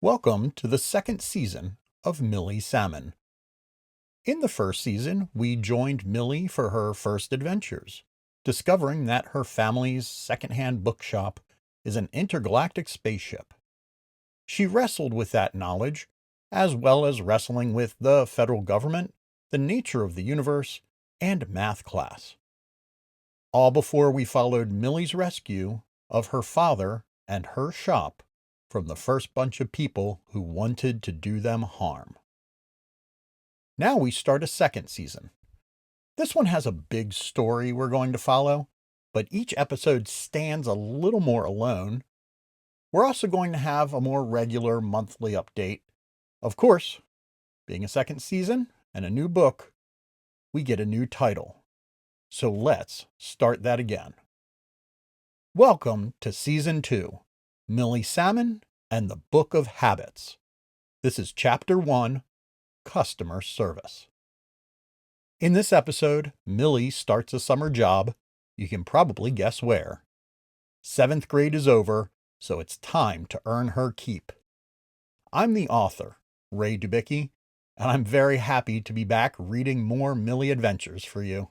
Welcome to the second season of Millie Salmon. In the first season, we joined Millie for her first adventures, discovering that her family's secondhand bookshop is an intergalactic spaceship. She wrestled with that knowledge, as well as wrestling with the federal government, the nature of the universe, and math class. All before we followed Millie's rescue of her father and her shop from the first bunch of people who wanted to do them harm. Now we start a second season. This one has a big story we're going to follow, but each episode stands a little more alone. We're also going to have a more regular monthly update. Of course, being a second season and a new book, we get a new title. So let's start that again. Welcome to Season 2, Millie Salmon and the Book of Habits. This is Chapter 1, Customer Service. In this episode, Millie starts a summer job. You can probably guess where. 7th grade is over, so it's time to earn her keep. I'm the author, Ray Dubicki, and I'm very happy to be back reading more Millie adventures for you.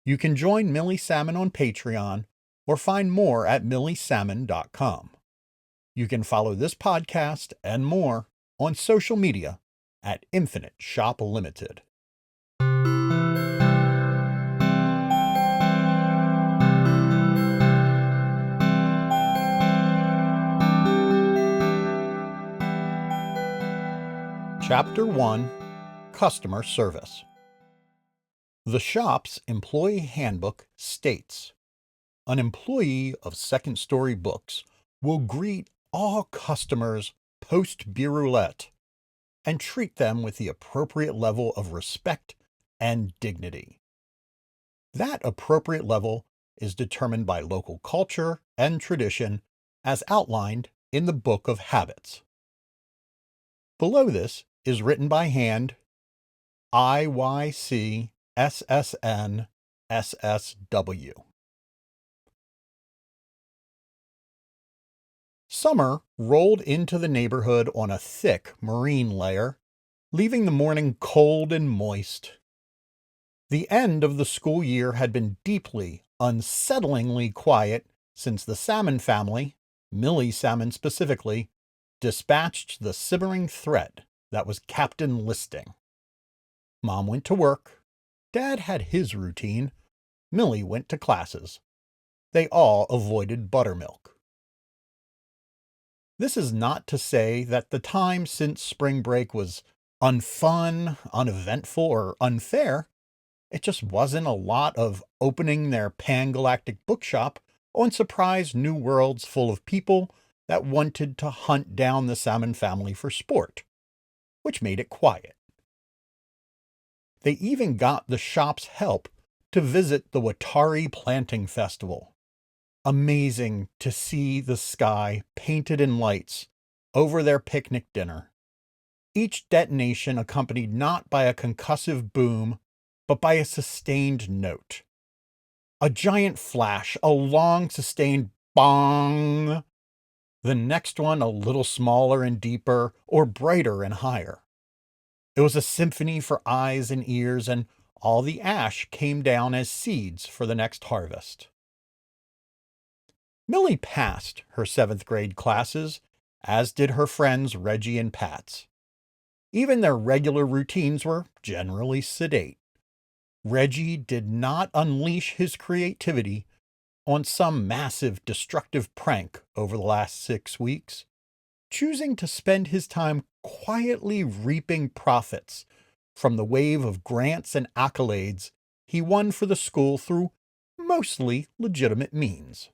You can join Millie Salmon on Patreon or find more at milliesalmon.com. You can follow this podcast and more on social media at Infinite Shop Limited. Chapter 1, Customer Service. The shop's employee handbook states, an employee of Second Story Books will greet all customers post-biroulette and treat them with the appropriate level of respect and dignity. That appropriate level is determined by local culture and tradition as outlined in the Book of Habits. Below this is written by hand IYC SSN SSW. Summer rolled into the neighborhood on a thick marine layer, leaving the morning cold and moist. The end of the school year had been deeply, unsettlingly quiet since the Salmon family, Millie Salmon specifically, dispatched the simmering threat that was Captain Listing. Mom went to work. Dad had his routine. Millie went to classes. They all avoided buttermilk. This is not to say that the time since spring break was unfun, uneventful, or unfair. It just wasn't a lot of opening their pan-galactic bookshop on surprise new worlds full of people that wanted to hunt down the Salmon family for sport, which made it quiet. They even got the shop's help to visit the Watari Planting Festival. Amazing to see the sky painted in lights over their picnic dinner. Each detonation accompanied not by a concussive boom, but by a sustained note. A giant flash, a long sustained bong. The next one a little smaller and deeper, or brighter and higher. It was a symphony for eyes and ears, and all the ash came down as seeds for the next harvest. Millie passed her 7th grade classes, as did her friends Reggie and Pats. Even their regular routines were generally sedate. Reggie did not unleash his creativity on some massive destructive prank over the last 6 weeks, choosing to spend his time quietly reaping profits from the wave of grants and accolades he won for the school through mostly legitimate means,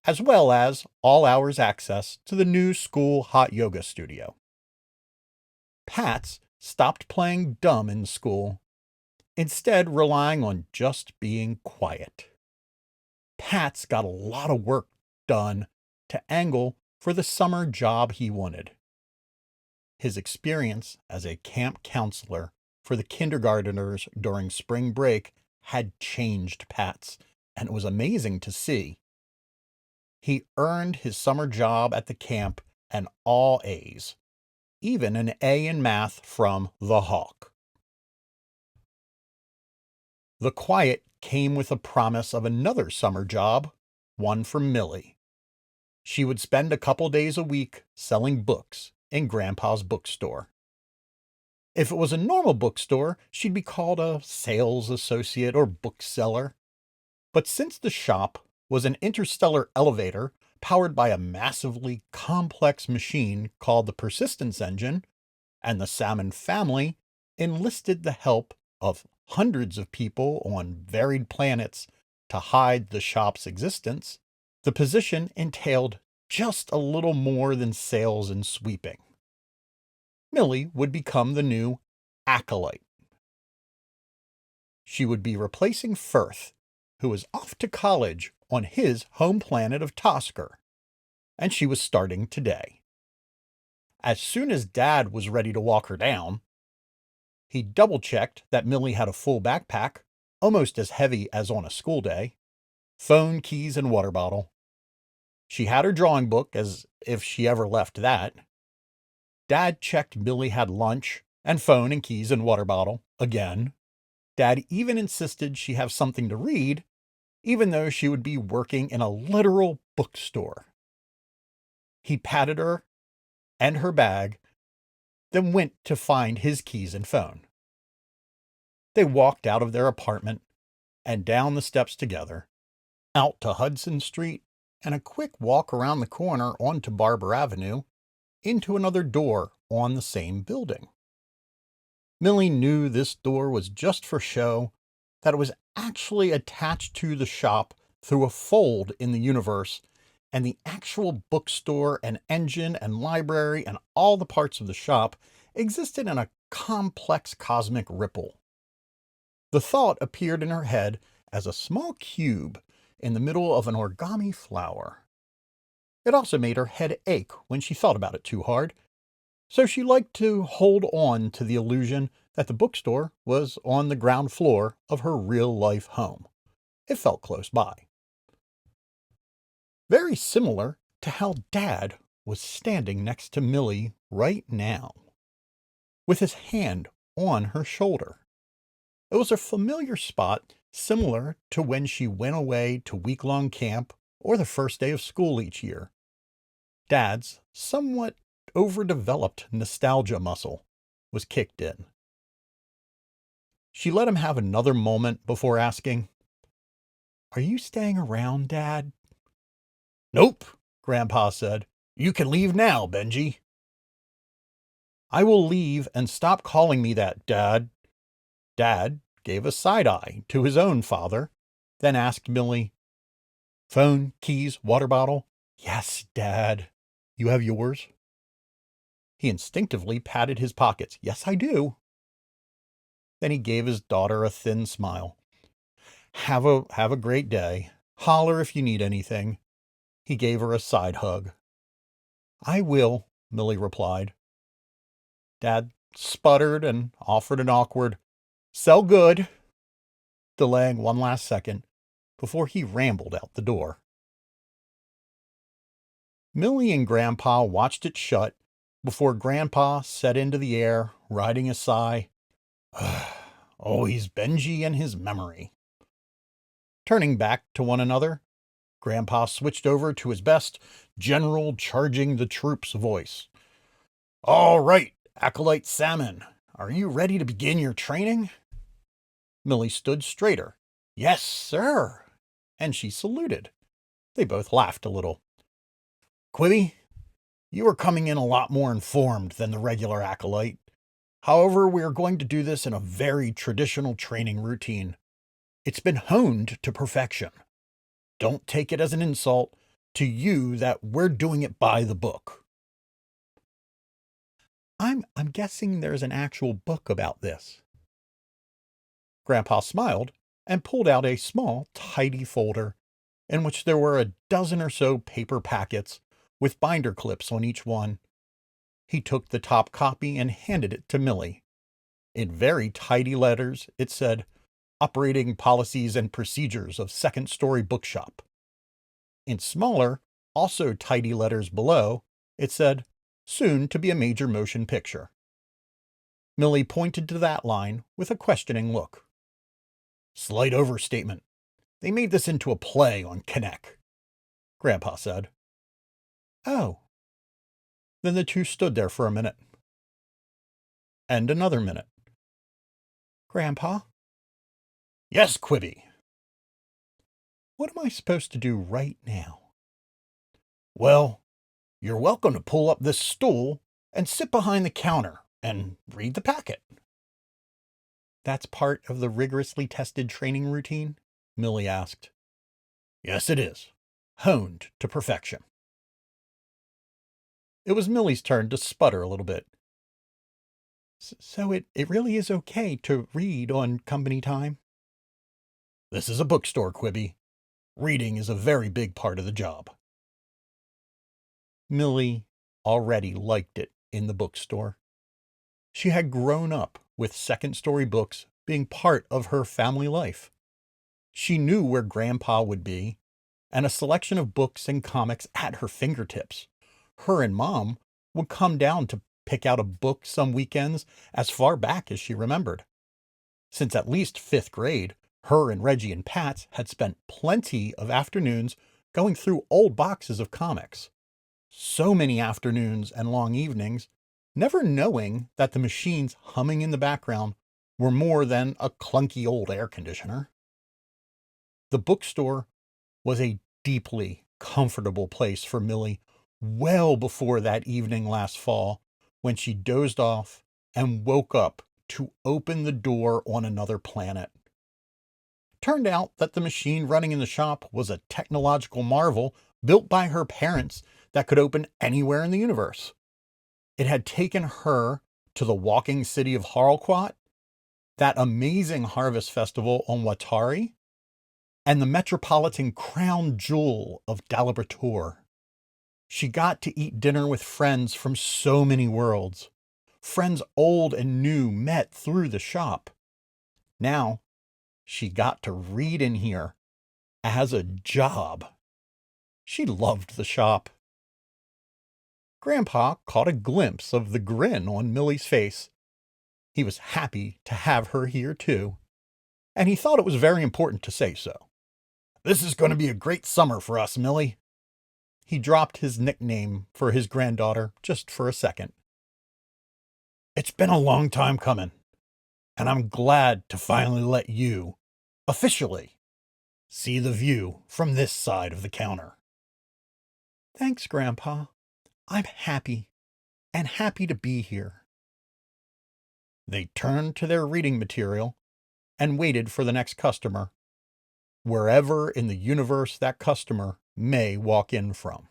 as well as all hours access to the new school hot yoga studio. Pats stopped playing dumb in school, instead relying on just being quiet. Pats got a lot of work done to angle for the summer job he wanted. His experience as a camp counselor for the kindergarteners during spring break had changed Pats, and it was amazing to see. He earned his summer job at the camp and all A's, even an A in math from the Hawk. The quiet came with a promise of another summer job, one for Millie. She would spend a couple days a week selling books in Grandpa's bookstore. If it was a normal bookstore, she'd be called a sales associate or bookseller. But since the shop was an interstellar elevator powered by a massively complex machine called the persistence engine, and the Salmon family enlisted the help of hundreds of people on varied planets to hide the shop's existence, the position entailed just a little more than sales and sweeping. Millie would become the new acolyte. She would be replacing Firth, who was off to college on his home planet of Tosker, and she was starting today. As soon as Dad was ready to walk her down, he double-checked that Millie had a full backpack, almost as heavy as on a school day, phone, keys, and water bottle. She had her drawing book, as if she ever left that. Dad checked Millie had lunch, and phone and keys and water bottle, again. Dad even insisted she have something to read, even though she would be working in a literal bookstore. He patted her and her bag, then went to find his keys and phone. They walked out of their apartment and down the steps together, out to Hudson Street, and a quick walk around the corner onto Barber Avenue, into another door on the same building. Millie knew this door was just for show, that it was actually attached to the shop through a fold in the universe, and the actual bookstore and engine and library and all the parts of the shop existed in a complex cosmic ripple. The thought appeared in her head as a small cube in the middle of an origami flower. It also made her head ache when she thought about it too hard, so she liked to hold on to the illusion that the bookstore was on the ground floor of her real-life home. It felt close by. Very similar to how Dad was standing next to Millie right now, with his hand on her shoulder. It was a familiar spot, similar to when she went away to week-long camp or the first day of school each year. Dad's somewhat overdeveloped nostalgia muscle was kicked in. She let him have another moment before asking, "Are you staying around, Dad?" "Nope," Grandpa said. "You can leave now, Benji." "I will leave and stop calling me that, Dad." Dad gave a side-eye to his own father, then asked Millie, "Phone, keys, water bottle?" "Yes, Dad." "You have yours?" He instinctively patted his pockets. "Yes, I do." Then he gave his daughter a thin smile. Have a great day. Holler if you need anything." He gave her a side hug. "I will," Millie replied. Dad sputtered and offered an awkward, "Sell good," delaying one last second before he rambled out the door. Millie and Grandpa watched it shut before Grandpa set into the air, riding a sigh. Always Benji and his memory. Turning back to one another, Grandpa switched over to his best General Charging the Troops voice. "All right, Acolyte Salmon, are you ready to begin your training?" Millie stood straighter. "Yes, sir." And she saluted. They both laughed a little. "Quibby, you are coming in a lot more informed than the regular acolyte. However, we are going to do this in a very traditional training routine. It's been honed to perfection. Don't take it as an insult to you that we're doing it by the book." I'm guessing there's an actual book about this." Grandpa smiled and pulled out a small, tidy folder in which there were a dozen or so paper packets with binder clips on each one. He took the top copy and handed it to Millie. In very tidy letters, it said, "Operating Policies and Procedures of Second Story Bookshop." In smaller, also tidy letters below, It said, "Soon to be a major motion picture." Millie pointed to that line with a questioning look. "Slight overstatement. They made this into a play on Connect," Grandpa said. "Oh." Then the two stood there for a minute. And another minute. "Grandpa?" "Yes, Quibby." "What am I supposed to do right now?" "Well, you're welcome to pull up this stool and sit behind the counter and read the packet." "That's part of the rigorously tested training routine?" Millie asked. "Yes, it is. Honed to perfection." It was Millie's turn to sputter a little bit. So it really is okay to read on company time?" "This is a bookstore, Quibby. Reading is a very big part of the job." Millie already liked it in the bookstore. She had grown up with second-story books being part of her family life. She knew where Grandpa would be, and a selection of books and comics at her fingertips. Her and Mom would come down to pick out a book some weekends as far back as she remembered. Since at least fifth grade, her and Reggie and Pat had spent plenty of afternoons going through old boxes of comics. So many afternoons and long evenings, never knowing that the machines humming in the background were more than a clunky old air conditioner. The bookstore was a deeply comfortable place for Millie well before that evening last fall when she dozed off and woke up to open the door on another planet. Turned out that the machine running in the shop was a technological marvel built by her parents that could open anywhere in the universe. It had taken her to the walking city of Harlquat, that amazing harvest festival on Watari, and the metropolitan crown jewel of Dalabrator. She got to eat dinner with friends from so many worlds. Friends old and new met through the shop. Now, she got to read in here as a job. She loved the shop. Grandpa caught a glimpse of the grin on Millie's face. He was happy to have her here, too, and he thought it was very important to say so. "This is going to be a great summer for us, Millie." He dropped his nickname for his granddaughter just for a second. "It's been a long time coming, and I'm glad to finally let you, officially, see the view from this side of the counter." "Thanks, Grandpa. I'm happy, and happy to be here." They turned to their reading material and waited for the next customer, wherever in the universe that customer may walk in from.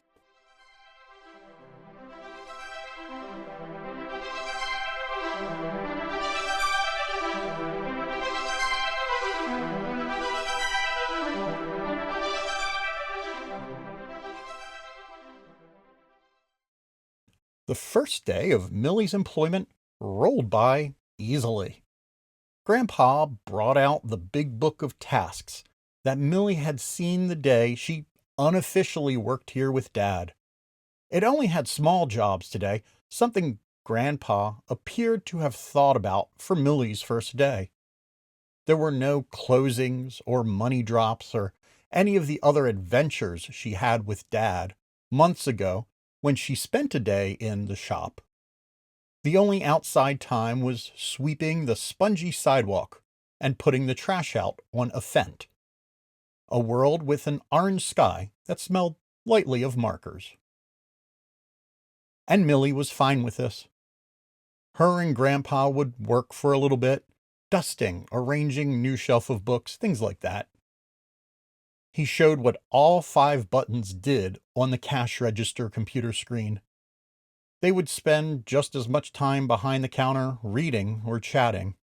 The first day of Millie's employment rolled by easily. Grandpa brought out the big book of tasks that Millie had seen the day she unofficially worked here with Dad. It only had small jobs today, something Grandpa appeared to have thought about for Millie's first day. There were no closings or money drops or any of the other adventures she had with Dad months ago when she spent a day in the shop. The only outside time was sweeping the spongy sidewalk and putting the trash out on a Fent, a world with an orange sky that smelled lightly of markers. And Millie was fine with this. Her and Grandpa would work for a little bit, dusting, arranging new shelf of books, things like that. He showed what all 5 buttons did on the cash register computer screen. They would spend just as much time behind the counter reading or chatting.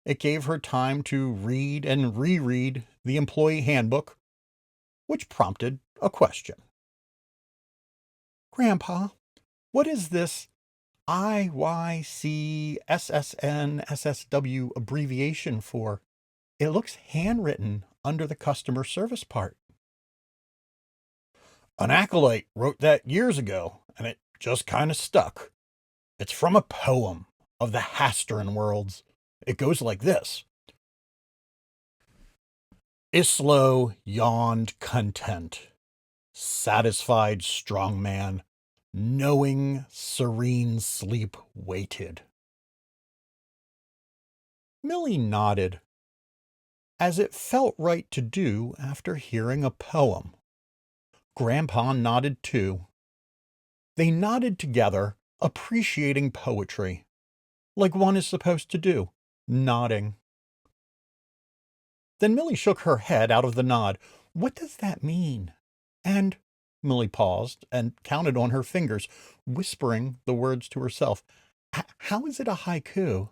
It gave her time to read and reread the employee handbook, which prompted a question. "Grandpa, what is this IYCSSNSSW abbreviation for? It looks handwritten under the customer service part." "An acolyte wrote that years ago, and it just kind of stuck. It's from a poem of the Hasterin worlds. It goes like this. Islo yawned content, satisfied strong man, knowing serene sleep waited. Millie nodded, as it felt right to do after hearing a poem. Grandpa nodded too. They nodded together, appreciating poetry, like one is supposed to do, nodding. Then Millie shook her head out of the nod. What does that mean? And Millie paused and counted on her fingers, whispering the words to herself. How is it a haiku?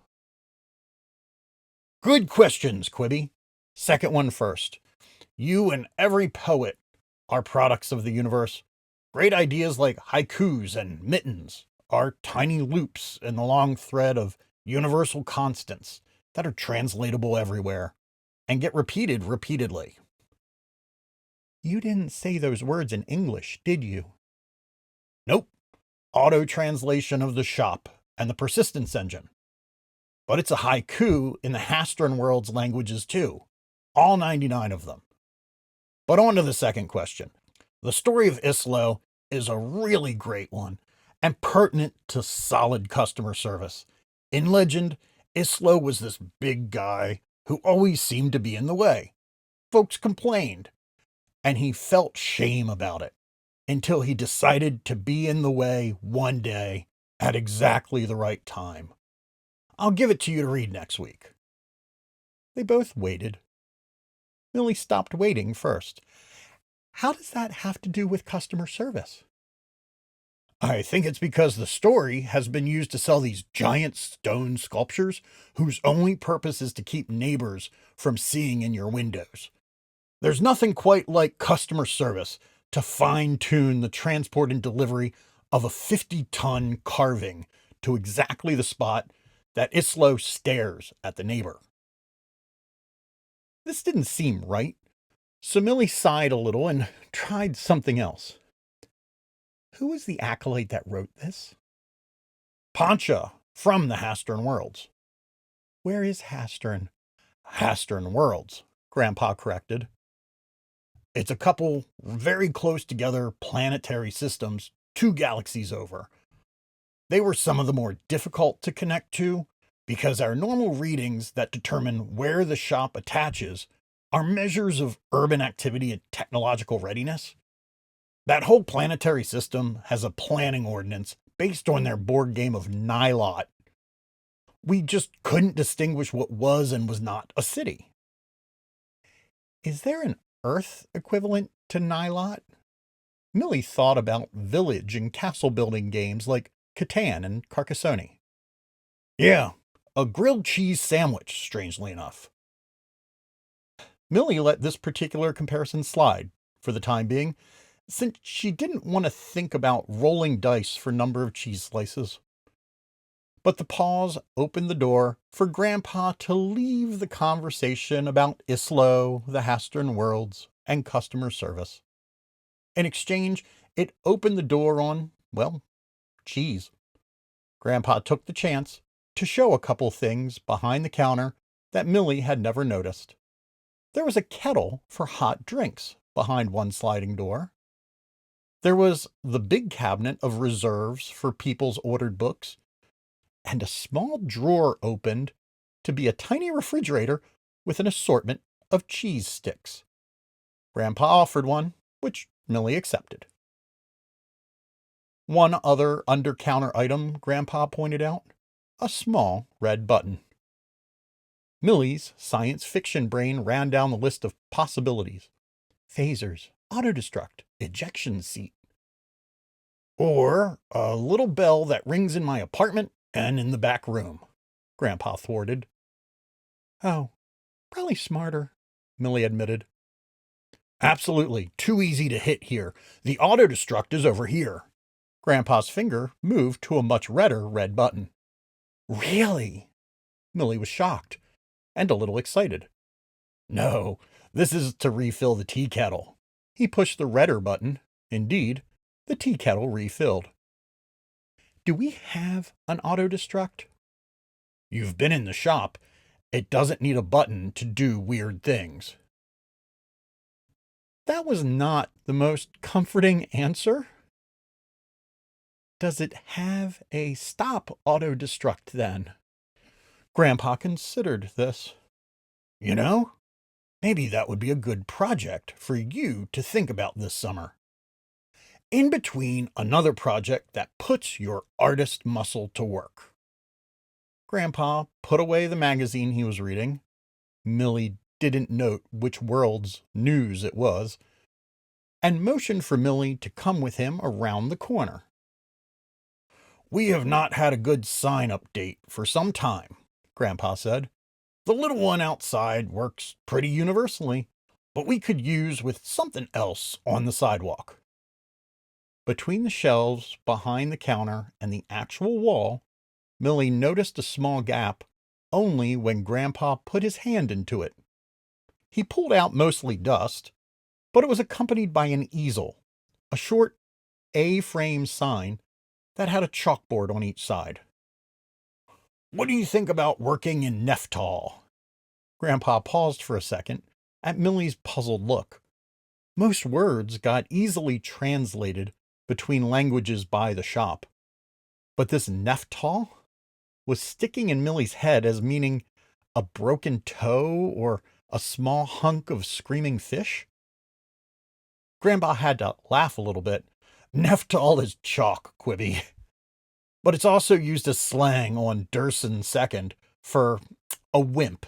Good questions, Quibby. Second one first. You and every poet are products of the universe. Great ideas like haikus and mittens are tiny loops in the long thread of universal constants that are translatable everywhere and get repeated repeatedly. You didn't say those words in English, did you? Nope. Auto translation of the shop and the persistence engine. But it's a haiku in the Hasterin world's languages too. All 99 of them. But on to the second question. The story of Islo is a really great one and pertinent to solid customer service. In legend, Islo was this big guy who always seemed to be in the way. Folks complained, and he felt shame about it until he decided to be in the way one day at exactly the right time. I'll give it to you to read next week. They both waited. Millie stopped waiting first. How does that have to do with customer service? I think it's because the story has been used to sell these giant stone sculptures whose only purpose is to keep neighbors from seeing in your windows. There's nothing quite like customer service to fine-tune the transport and delivery of a 50-ton carving to exactly the spot that Islo stares at the neighbor. This didn't seem right, so Millie sighed a little and tried something else. Who was the acolyte that wrote this? Pancha, from the Hasterin worlds. Where is Hasterin? Hasterin worlds, Grandpa corrected. It's a couple very close together planetary systems 2 galaxies over. They were some of the more difficult to connect to because our normal readings that determine where the shop attaches are measures of urban activity and technological readiness. That whole planetary system has a planning ordinance based on their board game of Nilot. We just couldn't distinguish what was and was not a city. Is there an Earth equivalent to Nilot? Millie thought about village and castle building games like Catan and Carcassonne. Yeah, a grilled cheese sandwich, strangely enough. Millie let this particular comparison slide for the time being, since she didn't want to think about rolling dice for number of cheese slices. But the pause opened the door for Grandpa to leave the conversation about Islo, the Hasterin worlds, and customer service. In exchange, it opened the door on, well, cheese. Grandpa took the chance to show a couple things behind the counter that Millie had never noticed. There was a kettle for hot drinks behind one sliding door. There was the big cabinet of reserves for people's ordered books, and a small drawer opened to be a tiny refrigerator with an assortment of cheese sticks. Grandpa offered one, which Millie accepted. One other under-counter item Grandpa pointed out, a small red button. Millie's science fiction brain ran down the list of possibilities. Phasers, autodestruct, ejection seat. Or a little bell that rings in my apartment and in the back room, Grandpa thwarted. Oh, probably smarter, Millie admitted. Absolutely, too easy to hit here. The autodestruct is over here. Grandpa's finger moved to a much redder red button. Really? Millie was shocked and a little excited. No, this is to refill the tea kettle. He pushed the redder button. Indeed, the tea kettle refilled. Do we have an auto-destruct? You've been in the shop. It doesn't need a button to do weird things. That was not the most comforting answer. Does it have a stop auto-destruct then? Grandpa considered this. You know, maybe that would be a good project for you to think about this summer. In between another project that puts your artist muscle to work. Grandpa put away the magazine he was reading. Millie didn't note which world's news it was, and motioned for Millie to come with him around the corner. We have not had a good sign update for some time, Grandpa said. The little one outside works pretty universally, but we could use with something else on the sidewalk. Between the shelves behind the counter and the actual wall, Millie noticed a small gap only when Grandpa put his hand into it. He pulled out mostly dust, but it was accompanied by an easel, a short A-frame sign that had a chalkboard on each side. What do you think about working in Nephtal? Grandpa paused for a second at Millie's puzzled look. Most words got easily translated between languages by the shop, but this Nephtal was sticking in Millie's head as meaning a broken toe or a small hunk of screaming fish. Grandpa had to laugh a little bit. Nephtal is chalk, Quibby. But it's also used as slang on Durson Second for a wimp,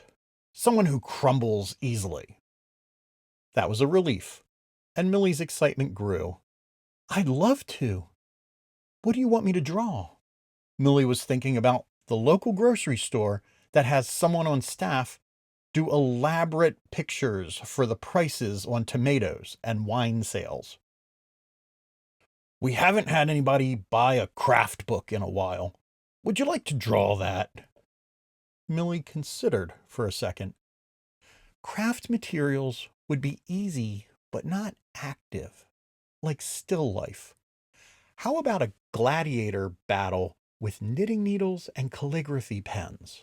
someone who crumbles easily. That was a relief, and Millie's excitement grew. I'd love to. What do you want me to draw? Millie was thinking about the local grocery store that has someone on staff do elaborate pictures for the prices on tomatoes and wine sales. We haven't had anybody buy a craft book in a while. Would you like to draw that? Millie considered for a second. Craft materials would be easy, but not active, like still life. How about a gladiator battle with knitting needles and calligraphy pens?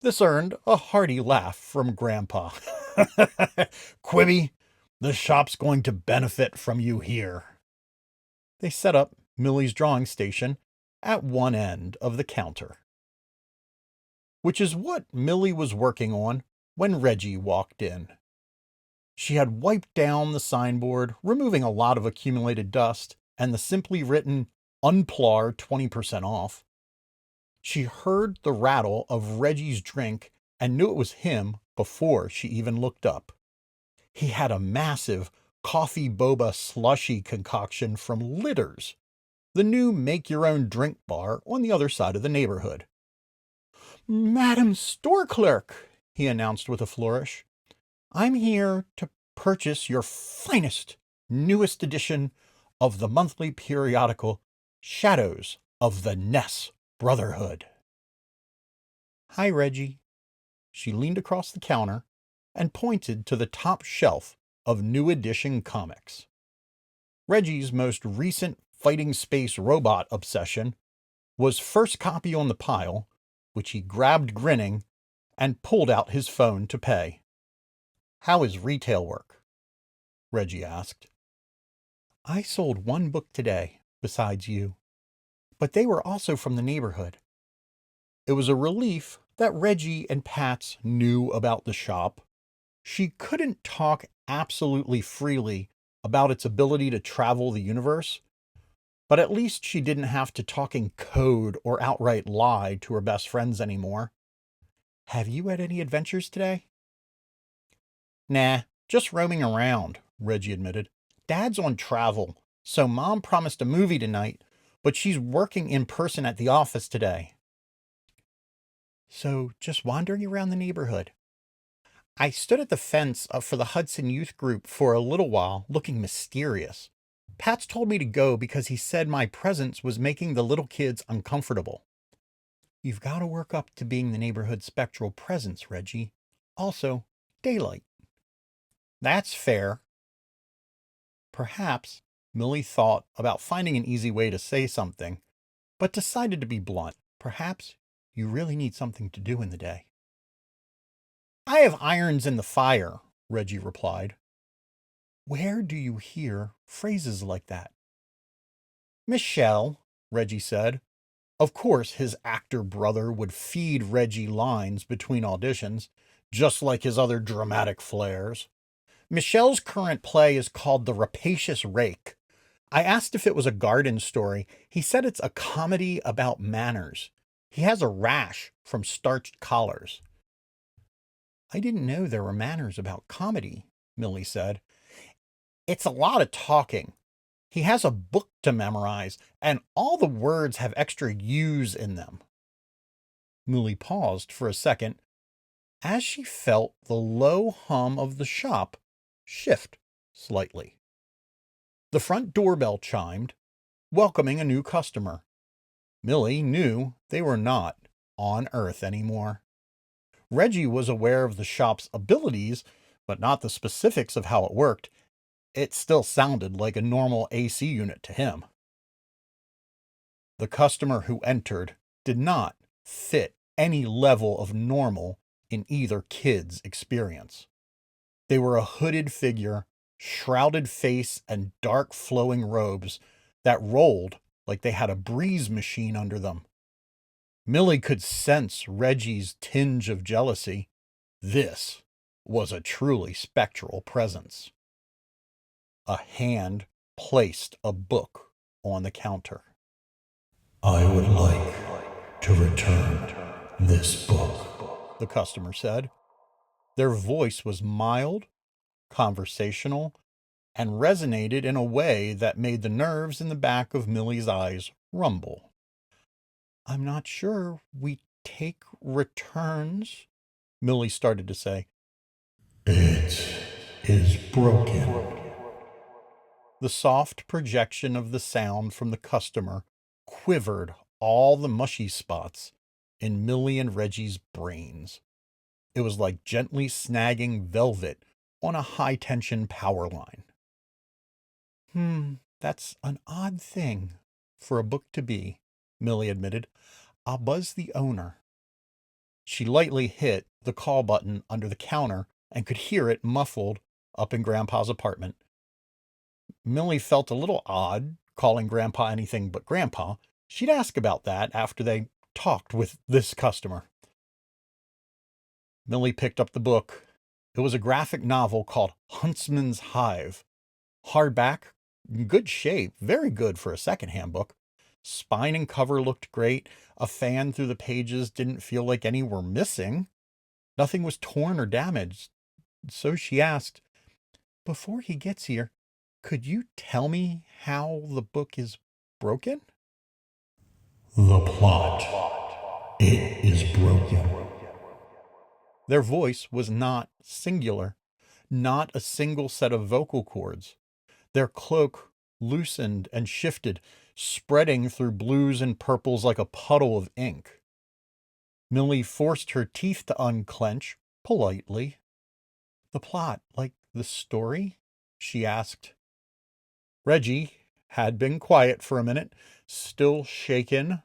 This earned a hearty laugh from Grandpa. Quibby, the shop's going to benefit from you here. They set up Millie's drawing station at one end of the counter, which is what Millie was working on when Reggie walked in. She had wiped down the signboard, removing a lot of accumulated dust and the simply written Unplar 20% off. She heard the rattle of Reggie's drink and knew it was him before she even looked up. He had a massive coffee boba slushy concoction from Litters, the new make-your-own-drink bar on the other side of the neighborhood. Madam Store Clerk, he announced with a flourish, I'm here to purchase your finest, newest edition of the monthly periodical Shadows of the Ness Brotherhood. Hi, Reggie. She leaned across the counter and pointed to the top shelf of new edition comics. Reggie's most recent fighting space robot obsession was first copy on the pile, which he grabbed grinning and pulled out his phone to pay. How is retail work? Reggie asked. I sold one book today, besides you, but they were also from the neighborhood. It was a relief that Reggie and Pats knew about the shop. She couldn't talk absolutely freely about its ability to travel the universe, but at least she didn't have to talk in code or outright lie to her best friends anymore. Have you had any adventures today? Nah, just roaming around, Reggie admitted. Dad's on travel, so Mom promised a movie tonight, but she's working in person at the office today. So, just wandering around the neighborhood. I stood at the fence for the Hudson Youth Group for a little while, looking mysterious. Pat's told me to go because he said my presence was making the little kids uncomfortable. You've got to work up to being the neighborhood spectral presence, Reggie. Also, daylight. That's fair. Perhaps Millie thought about finding an easy way to say something, but decided to be blunt. Perhaps you really need something to do in the day. I have irons in the fire, Reggie replied. Where do you hear phrases like that? Michelle, Reggie said. Of course, his actor brother would feed Reggie lines between auditions, just like his other dramatic flares. Michelle's current play is called The Rapacious Rake. I asked if it was a garden story. He said it's a comedy about manners. He has a rash from starched collars. I didn't know there were manners about comedy, Millie said. It's a lot of talking. He has a book to memorize, and all the words have extra U's in them. Millie paused for a second as she felt the low hum of the shop shift slightly. The front doorbell chimed, welcoming a new customer. Millie knew they were not on Earth anymore. Reggie was aware of the shop's abilities, but not the specifics of how it worked. It still sounded like a normal AC unit to him. The customer who entered did not fit any level of normal in either kid's experience. They were a hooded figure, shrouded face, and dark flowing robes that rolled like they had a breeze machine under them. Millie could sense Reggie's tinge of jealousy. This was a truly spectral presence. A hand placed a book on the counter. I would like to return this book, the customer said. Their voice was mild, conversational, and resonated in a way that made the nerves in the back of Millie's eyes rumble. I'm not sure we take returns, Millie started to say. It is broken. The soft projection of the sound from the customer quivered all the mushy spots in Millie and Reggie's brains. It was like gently snagging velvet on a high-tension power line. That's an odd thing for a book to be, Millie admitted. I'll buzz the owner. She lightly hit the call button under the counter and could hear it muffled up in Grandpa's apartment. Millie felt a little odd calling Grandpa anything but Grandpa. She'd ask about that after they talked with this customer. Millie picked up the book. It was a graphic novel called Huntsman's Hive. Hardback, good shape, very good for a secondhand book. Spine and cover looked great. A fan through the pages didn't feel like any were missing. Nothing was torn or damaged. So she asked, before he gets here, could you tell me how the book is broken? The plot. It is broken. Their voice was not singular, not a single set of vocal cords. Their cloak loosened and shifted, spreading through blues and purples like a puddle of ink. Millie forced her teeth to unclench politely. The plot, like the story? She asked. Reggie had been quiet for a minute, still shaken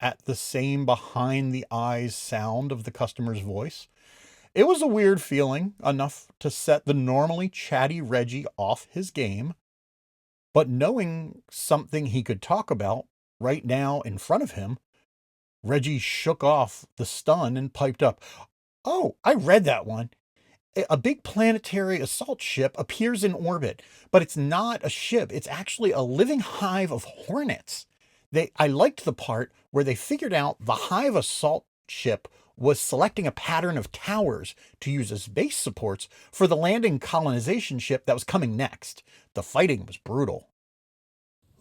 at the same behind-the-eyes sound of the customer's voice. It was a weird feeling, enough to set the normally chatty Reggie off his game. But knowing something he could talk about right now in front of him, Reggie shook off the stun and piped up, Oh, I read that one. A big planetary assault ship appears in orbit, but it's not a ship. It's actually a living hive of hornets. I liked the part where they figured out the hive assault ship was selecting a pattern of towers to use as base supports for the landing colonization ship that was coming next. The fighting was brutal.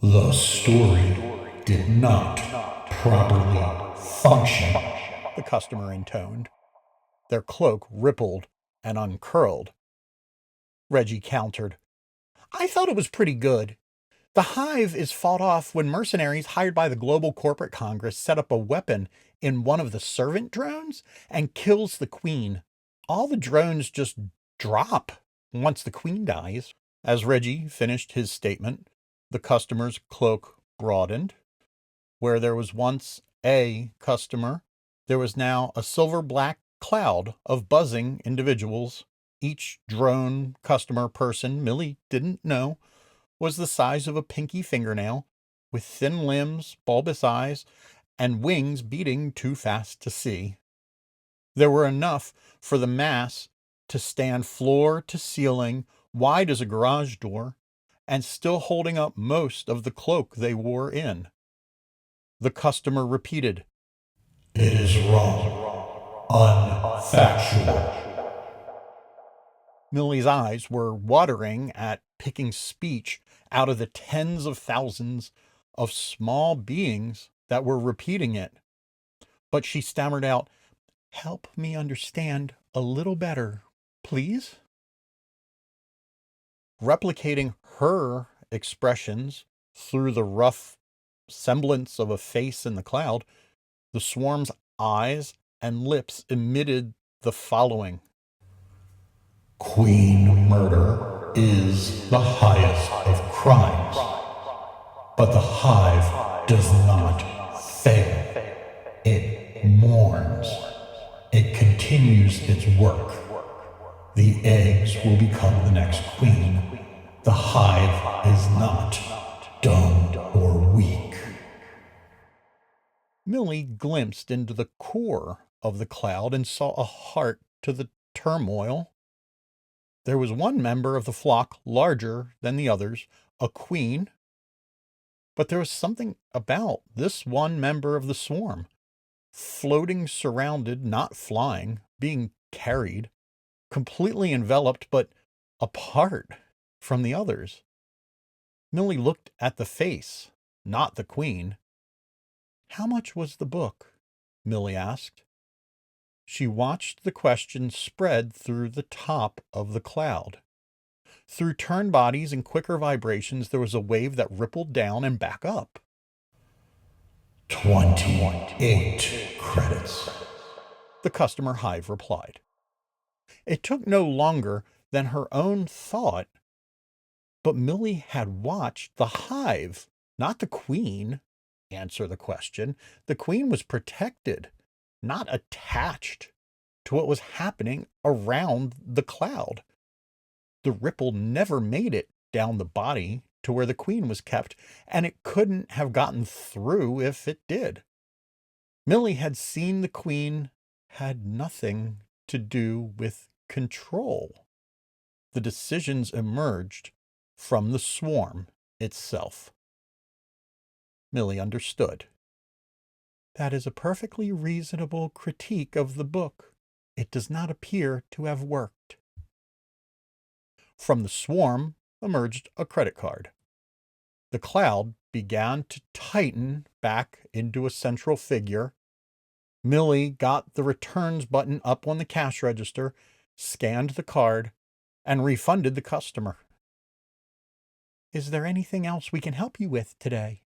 The story did not properly function, the customer intoned. Their cloak rippled and uncurled. Reggie countered. I thought it was pretty good. The hive is fought off when mercenaries hired by the Global Corporate Congress set up a weapon in one of the servant drones and kills the queen. All the drones just drop once the queen dies. As Reggie finished his statement, the customer's cloak broadened. Where there was once a customer, there was now a silver-black cloud of buzzing individuals. Each drone customer person Millie didn't know was the size of a pinky fingernail, with thin limbs, bulbous eyes, and wings beating too fast to see. There were enough for the mass to stand floor to ceiling, wide as a garage door, and still holding up most of the cloak they wore in. The customer repeated, It is wrong, unfactual. Millie's eyes were watering at picking speech out of the tens of thousands of small beings that were repeating it. But she stammered out, "Help me understand a little better, please." Replicating her expressions through the rough semblance of a face in the cloud, the swarm's eyes and lips emitted the following. Queen murder is the highest of crimes, but the hive does not fail. It mourns. It continues its work. The eggs will become the next queen. The hive is not dumb or weak. Millie glimpsed into the core of the cloud and saw a heart to the turmoil. There was one member of the flock larger than the others, a queen, but there was something about this one member of the swarm, floating, surrounded, not flying, being carried, completely enveloped, but apart from the others. Millie looked at the face, not the queen. "How much was the book?" Millie asked. She watched the question spread through the top of the cloud. Through turned bodies and quicker vibrations, there was a wave that rippled down and back up. 28 credits, The customer hive replied. It took no longer than her own thought, but Millie had watched the hive, not the queen, answer the question. The queen was protected, not attached to what was happening around the cloud. The ripple never made it down the body to where the queen was kept, and it couldn't have gotten through if it did. Millie had seen the queen had nothing to do with control. The decisions emerged from the swarm itself. Millie understood. That is a perfectly reasonable critique of the book. It does not appear to have worked. From the swarm emerged a credit card. The cloud began to tighten back into a central figure. Millie got the returns button up on the cash register, scanned the card, and refunded the customer. "Is there anything else we can help you with today?"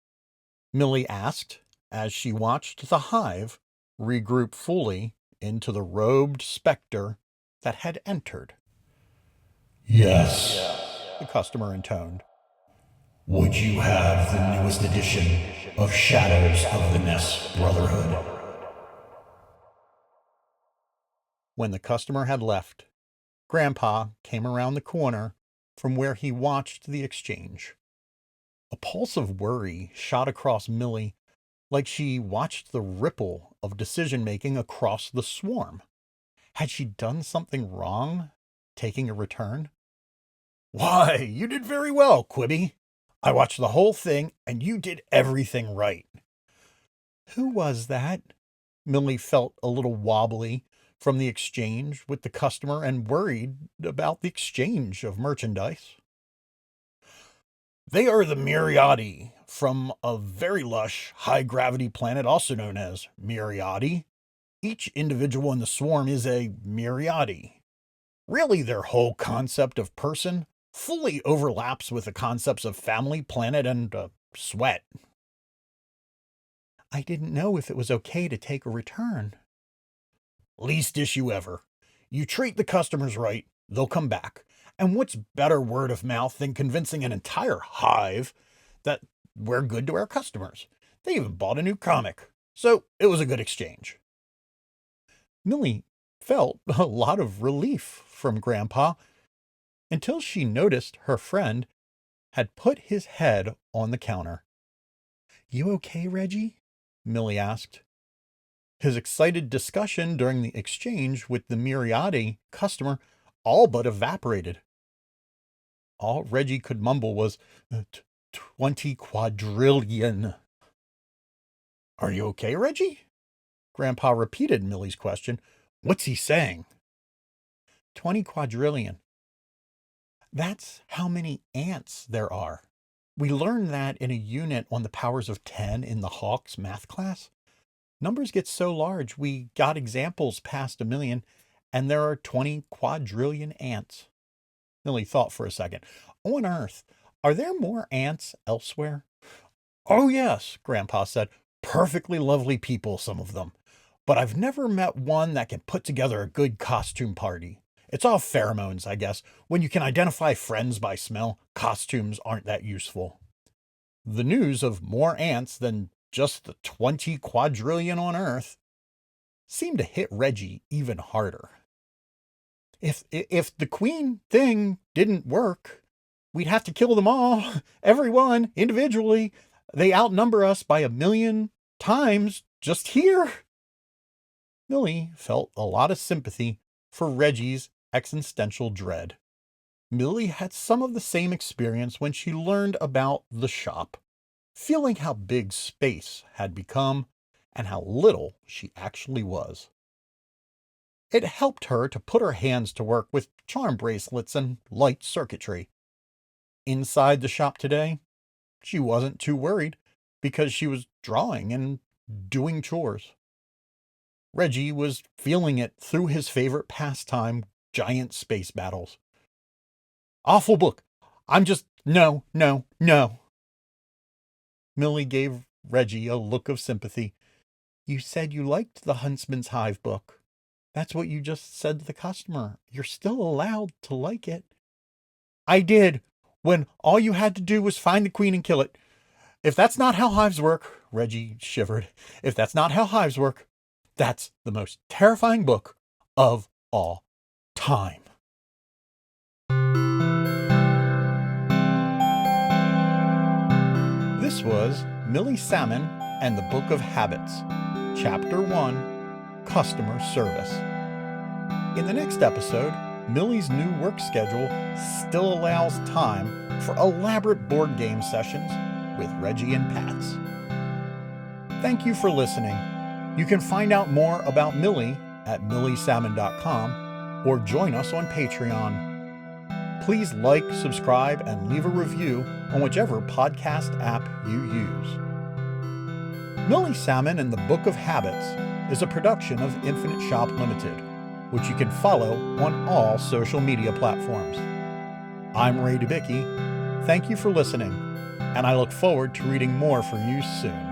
Millie asked as she watched the hive regroup fully into the robed specter that had entered. Yes. The customer intoned. Would you have the newest edition of Shadows of the Nest Brotherhood? When the customer had left, Grandpa came around the corner from where he watched the exchange. A pulse of worry shot across Millie, like she watched the ripple of decision-making across the swarm. Had she done something wrong, taking a return? "Why, you did very well, Quibby. I watched the whole thing, and you did everything right." Who was that? Millie felt a little wobbly from the exchange with the customer and worried about the exchange of merchandise. "They are the Miriati, from a very lush, high-gravity planet also known as Miriati. Each individual in the swarm is a Miriati. Really, their whole concept of person fully overlaps with the concepts of family, planet, and sweat." "I didn't know if it was okay to take a return." "Least issue ever. You treat the customers right, they'll come back. And what's better word of mouth than convincing an entire hive that we're good to our customers? They even bought a new comic. So it was a good exchange. Millie felt a lot of relief from Grandpa until she noticed her friend had put his head on the counter. "You okay, Reggie?" Millie asked. His excited discussion during the exchange with the Miriadi customer all but evaporated. All Reggie could mumble was, 20 quadrillion. "Are you okay, Reggie?" Grandpa repeated Millie's question. "What's he saying?" 20 quadrillion. That's how many ants there are. We learned that in a unit on the powers of 10 in the Hawks math class. Numbers get so large, we got examples past 1,000,000, and there are 20 quadrillion ants. Millie thought for a second. On Earth, are there more ants elsewhere? "Oh, yes," Grandpa said. "Perfectly lovely people, some of them. But I've never met one that can put together a good costume party. It's all pheromones, I guess. When you can identify friends by smell, costumes aren't that useful." The news of more ants than just the 20 quadrillion on Earth seemed to hit Reggie even harder. If the queen thing didn't work, we'd have to kill them all, everyone, individually. They outnumber us by 1,000,000 times just here. Millie felt a lot of sympathy for Reggie's existential dread. Millie had some of the same experience when she learned about the shop, feeling how big space had become and how little she actually was. It helped her to put her hands to work with charm bracelets and light circuitry. Inside the shop today, she wasn't too worried because she was drawing and doing chores. Reggie was feeling it through his favorite pastime, giant space battles. "Awful book. I'm just, no, no, no." Millie gave Reggie a look of sympathy. "You said you liked the Huntsman's Hive book. That's what you just said to the customer. You're still allowed to like it." "I did, when all you had to do was find the queen and kill it. If that's not how hives work," Reggie shivered, "if that's not how hives work, that's the most terrifying book of all time." This was Millie Salmon and the Book of Habits, Chapter 1, Customer Service. In the next episode, Millie's new work schedule still allows time for elaborate board game sessions with Reggie and Pats. Thank you for listening. You can find out more about Millie at milliesalmon.com or join us on Patreon. Please like, subscribe, and leave a review on whichever podcast app you use. Millie Salmon and the Book of Habits is a production of Infinite Shop Limited, which you can follow on all social media platforms. I'm Ray Dubicki. Thank you for listening, and I look forward to reading more for you soon.